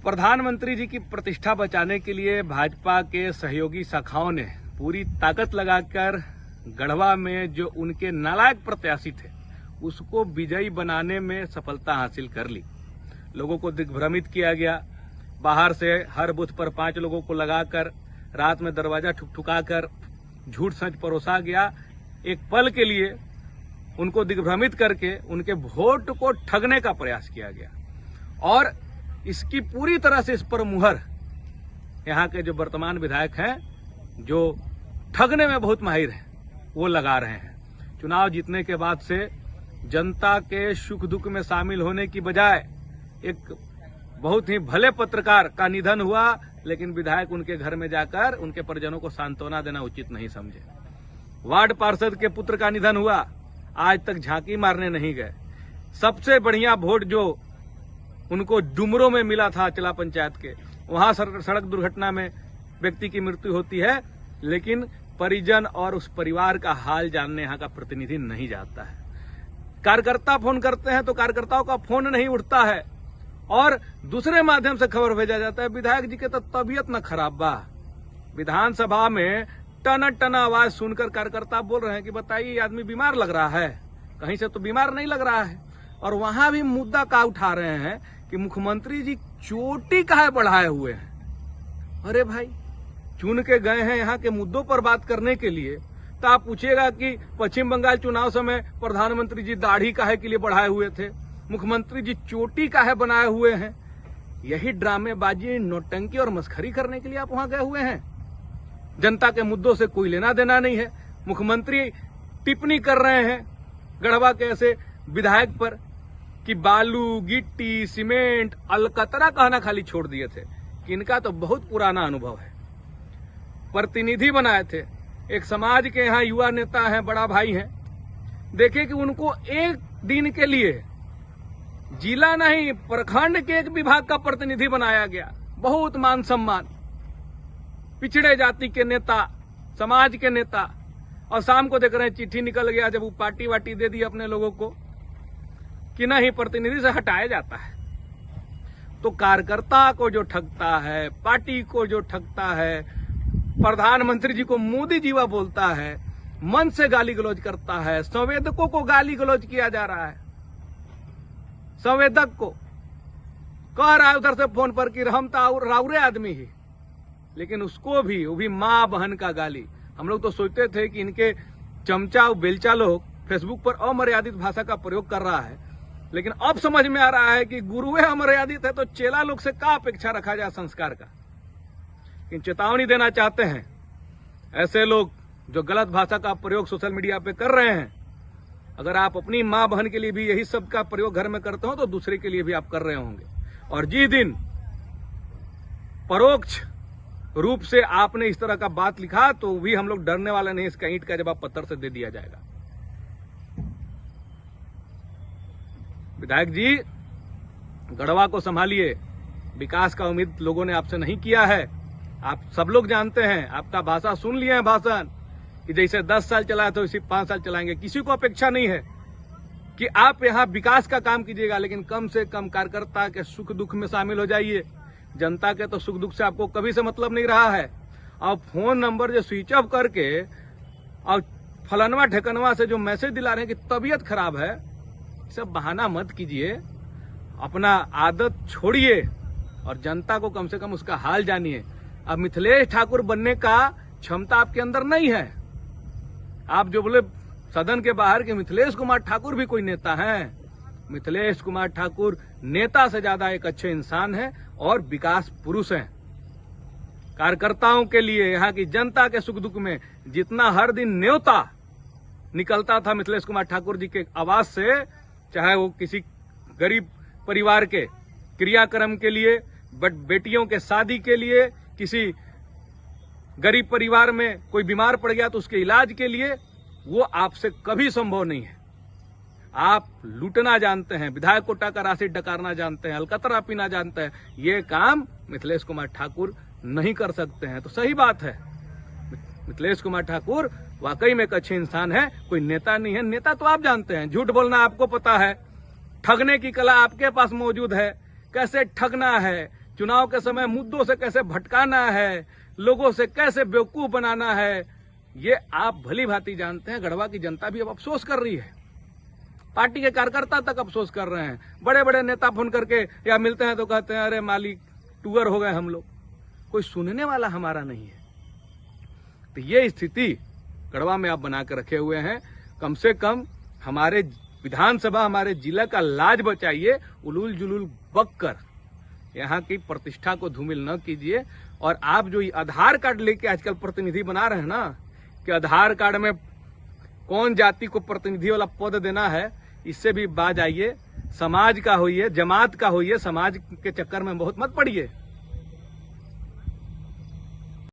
प्रधानमंत्री जी की प्रतिष्ठा बचाने के लिए भाजपा के सहयोगी शाखाओं ने पूरी ताकत लगाकर गढ़वा में जो उनके नालायक प्रत्याशी थे उसको विजयी बनाने में सफलता हासिल कर ली। लोगों को दिग्भ्रमित किया गया। बाहर से हर बूथ पर 5 लोगों को लगाकर रात में दरवाजा ठुकठुकाकर झूठ सच परोसा गया। एक पल के लिए उनको दिग्भ्रमित करके उनके वोट को ठगने का प्रयास किया गया और इसकी पूरी तरह से इस पर मुहर यहाँ के जो वर्तमान विधायक हैं, जो ठगने में बहुत माहिर हैं, वो लगा रहे हैं। चुनाव जीतने के बाद से जनता के सुख दुख में शामिल होने की बजाय एक बहुत ही भले पत्रकार का निधन हुआ, लेकिन विधायक उनके घर में जाकर उनके परिजनों को सांत्वना देना उचित नहीं समझे। वार्ड पार्षद के पुत्र का निधन हुआ, आज तक झांकी मारने नहीं गए। सबसे बढ़िया वोट जो उनको डुमरों में मिला था जिला पंचायत के, वहां सड़क दुर्घटना में व्यक्ति की मृत्यु होती है, लेकिन परिजन और उस परिवार का हाल जानने यहाँ का प्रतिनिधि नहीं जाता है। कार्यकर्ता फोन करते हैं तो कार्यकर्ताओं का फोन नहीं उठता है और दूसरे माध्यम से खबर भेजा जाता है विधायक जी के तो तबीयत न खराब बा। विधानसभा में टना टना आवाज सुनकर कार्यकर्ता बोल रहे हैं कि बताइए ये आदमी बीमार लग रहा है, कहीं से तो बीमार नहीं लग रहा है। और वहां भी मुद्दा का उठा रहे हैं कि मुख्यमंत्री जी चोटी काहे बढ़ाए हुए हैं। अरे भाई, चुन के गए हैं यहाँ के मुद्दों पर बात करने के लिए, तो आप पूछिएगा कि पश्चिम बंगाल चुनाव समय प्रधानमंत्री जी दाढ़ी काहे के लिए बढ़ाए हुए थे, मुख्यमंत्री जी चोटी काहे बनाए हुए हैं। यही ड्रामेबाजी, नौटंकी और मस्खरी करने के लिए आप वहां गए हुए हैं। जनता के मुद्दों से कोई लेना देना नहीं है। मुख्यमंत्री टिप्पणी कर रहे हैं गढ़वा के ऐसे विधायक पर कि बालू, गिट्टी, सीमेंट, अलकतरा कहना खाली छोड़ दिए थे कि इनका तो बहुत पुराना अनुभव है। प्रतिनिधि बनाए थे, एक समाज के यहाँ युवा नेता हैं, बड़ा भाई हैं। देखे कि उनको एक दिन के लिए जिला नहीं प्रखंड के एक विभाग का प्रतिनिधि बनाया गया। बहुत मान सम्मान, पिछड़े जाति के नेता, समाज के नेता, और शाम को देख रहे हैं चिट्ठी निकल गया जब वो पार्टी वाटी दे दी अपने लोगों को कि नहीं प्रतिनिधि से हटाया जाता है। तो कार्यकर्ता को जो ठगता है, पार्टी को जो ठगता है, प्रधानमंत्री जी को मोदी जीवा बोलता है, मन से गाली गलौज करता है, संवेदकों को गाली गलौज किया जा रहा है। संवेदक को कह रहा है उधर से फोन पर कि हम तो राउरे आदमी ही, लेकिन उसको भी, वो भी माँ बहन का गाली। हम लोग तो सोचते थे कि इनके चमचा और बेलचा लोग फेसबुक पर अमर्यादित भाषा का प्रयोग कर रहा है, लेकिन अब समझ में आ रहा है कि गुरुए अमर्यादित है तो चेला लोग से क्या अपेक्षा रखा जाए संस्कार का। लेकिन चेतावनी देना चाहते हैं ऐसे लोग जो गलत भाषा का प्रयोग सोशल मीडिया पे कर रहे हैं। अगर आप अपनी माँ बहन के लिए भी यही सब का प्रयोग घर में करते हो तो दूसरे के लिए भी आप कर रहे होंगे। और जिस दिन परोक्ष रूप से आपने इस तरह का बात लिखा तो भी हम लोग डरने वाले नहीं, इसका ईंट का जवाब पत्थर से दे दिया जाएगा। विधायक जी, गढ़वा को संभालिए। विकास का उम्मीद लोगों ने आपसे नहीं किया है। आप सब लोग जानते हैं, आपका भाषा सुन लिए हैं, भाषण कि जैसे 10 साल चलाए तो इसी 5 साल चलाएंगे। किसी को अपेक्षा नहीं है कि आप यहाँ विकास का काम कीजिएगा, लेकिन कम से कम कार्यकर्ता के सुख दुख में शामिल हो जाइए। जनता के तो सुख दुख से आपको कभी से मतलब नहीं रहा है। और फोन नंबर जो स्विच ऑफ करके और फलनवा ठेकनवा से जो मैसेज दिला रहे हैं कि तबीयत खराब है, सब बहाना मत कीजिए। अपना आदत छोड़िए और जनता को कम से कम उसका हाल जानिए। अब मिथिलेश ठाकुर बनने का क्षमता आपके अंदर नहीं है। आप जो बोले सदन के बाहर के मिथिलेश कुमार ठाकुर भी कोई नेता हैं, मिथिलेश कुमार ठाकुर नेता से ज्यादा एक अच्छे इंसान हैं और विकास पुरुष हैं। कार्यकर्ताओं के लिए, यहाँ की जनता के सुख दुख में जितना हर दिन न्योता निकलता था मिथिलेश कुमार ठाकुर जी के आवाज से, चाहे वो किसी गरीब परिवार के क्रियाक्रम के लिए, बेटियों के शादी के लिए, किसी गरीब परिवार में कोई बीमार पड़ गया तो उसके इलाज के लिए, वो आपसे कभी संभव नहीं है। आप लूटना जानते हैं, विधायक कोटा का राशि डकारना जानते हैं, अलकतरा पीना जानते हैं। ये काम मिथिलेश कुमार ठाकुर नहीं कर सकते हैं। तो सही बात है, मिथिलेश कुमार ठाकुर वाकई में एक अच्छे इंसान है, कोई नेता नहीं है। नेता तो आप जानते हैं, झूठ बोलना आपको पता है, ठगने की कला आपके पास मौजूद है, कैसे ठगना है, चुनाव के समय मुद्दों से कैसे भटकाना है, लोगों से कैसे बेवकूफ बनाना है, ये आप भली भांति जानते हैं। गढ़वा की जनता भी अब अफसोस कर रही है, पार्टी के कार्यकर्ता तक अफसोस कर रहे हैं। बड़े बड़े नेता फोन करके या मिलते हैं तो कहते हैं अरे मालिक टूअर हो गए हम लोग, कोई सुनने वाला हमारा नहीं है। तो ये स्थिति गढ़वा में आप बना के रखे हुए हैं। कम से कम हमारे विधानसभा, हमारे जिला का लाज बचाइए, उलूल जुलूल बक कर यहाँ की प्रतिष्ठा को धूमिल न कीजिए। और आप जो आधार कार्ड लेके आजकल प्रतिनिधि बना रहे हैं ना, कि आधार कार्ड में कौन जाति को प्रतिनिधि वाला पद देना है, इससे भी बाज आइए। समाज का होइए, जमात का होइए, समाज के चक्कर में बहुत मत पड़िए।